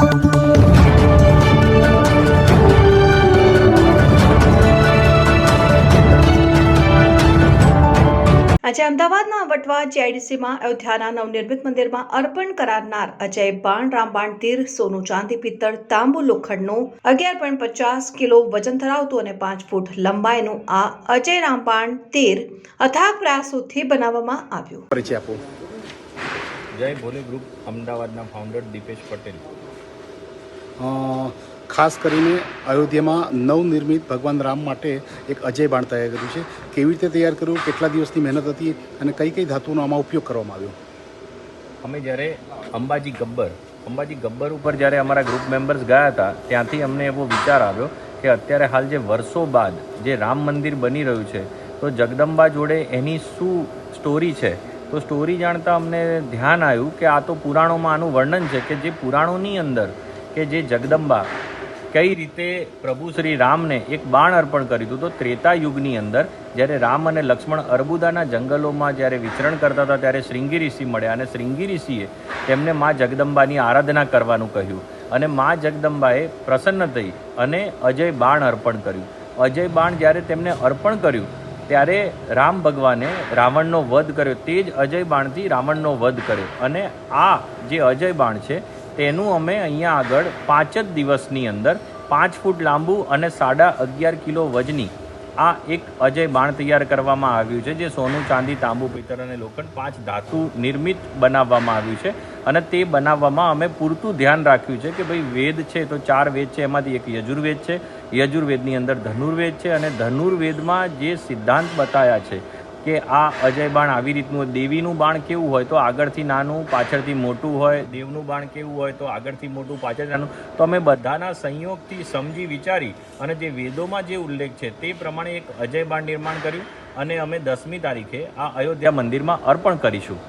આજે અમદાવાદના વટવા જીઆઈડીસીમાં અયોધ્યાના નવનિર્મિત મંદિરમાં અર્પણ કરાવનાર અજય બાણ રામબાણ તીર સોનું ચાંદી પિત્તળ તાંબુ લોખંડનું 11.50 કિલો વજન ધરાવતું અને 5 ફૂટ લંબાઈનું આ અજય રામબાણ તીર અથાગ પ્રયાસોથી બનાવવામાં આવ્યું. પરિચય આપો. જય ભોલે ગ્રુપ અમદાવાદના ફાઉન્ડર દીપેશ પટેલ. ખાસ કરીને અયોધ્યામાં નવનિર્મિત ભગવાન રામ માટે એક અજય બાણ તૈયાર કર્યું છે. કેવી રીતે તૈયાર કર્યું, કેટલા દિવસની મહેનત હતી અને કઈ કઈ ધાતુનો આમાં ઉપયોગ કરવામાં આવ્યો? અમે જ્યારે અંબાજી ગબ્બર ઉપર જ્યારે અમારા ગ્રુપ મેમ્બર્સ ગયા હતા, ત્યાંથી અમને એવો વિચાર આવ્યો કે અત્યારે હાલ જે વર્ષો બાદ જે રામ મંદિર બની રહ્યું છે, તો જગદંબા જોડે એની શું સ્ટોરી છે. તો સ્ટોરી જાણતા અમને ધ્યાન આવ્યું કે આ તો પુરાણોમાં આનું વર્ણન છે કે જે પુરાણોની અંદર કે જે જગદંબા કઈ રીતે પ્રભુ શ્રી રામને એક બાણ અર્પણ કર્યું હતું. તો ત્રેતા યુગની અંદર જ્યારે રામ અને લક્ષ્મણ અર્બુદાના જંગલોમાં જ્યારે વિચરણ કરતા હતા, ત્યારે શ્રીંગી ઋષિ મળ્યા અને શ્રીંગી ઋષિએ તેમને મા જગદંબાની આરાધના કરવાનું કહ્યું અને મા જગદંબાએ પ્રસન્ન થઈ અને અજય બાણ અર્પણ કર્યું. અજય બાણ જ્યારે તેમને અર્પણ કર્યું ત્યારે રામ ભગવાને રાવણનો વધ કર્યો. તે જ અજય બાણથી રાવણનો વધ કર્યો અને આ જે અજય બાણ છે તેનું અમે અહીંયા આગળ 5 જ દિવસની અંદર 5 ફૂટ લાંબુ અને 11.5 કિલો વજની આ એક અજય બાણ તૈયાર કરવામાં આવ્યું છે, જે સોનું ચાંદી તાંબુ પિત્તળ અને લોખંડ 5 ધાતુ નિર્મિત બનાવવામાં આવ્યું છે. અને તે બનાવવામાં અમે પૂરતું ધ્યાન રાખ્યું છે કે ભાઈ વેદ છે તો 4 વેદ છે, એમાંથી એક યજુર્વેદ છે. યજુર્વેદની અંદર ધનુર્વેદ છે અને ધનુર્વેદમાં જે સિદ્ધાંત બતાવ્યા છે કે આ અજય બાણ આવી રીતનું, દેવીનું બાણ કેવું હોય તો આગળથી નાનું પાછળથી મોટું હોય, દેવનું બાણ કેવું હોય તો આગળથી મોટું પાછળથી નાનું. તો અમે બધાના સંયોગથી સમજી વિચારી અને જે વેદોમાં જે ઉલ્લેખ છે તે પ્રમાણે એક અજય બાણ નિર્માણ કર્યું અને અમે 10મી તારીખે આ અયોધ્યા મંદિરમાં અર્પણ કરીશું.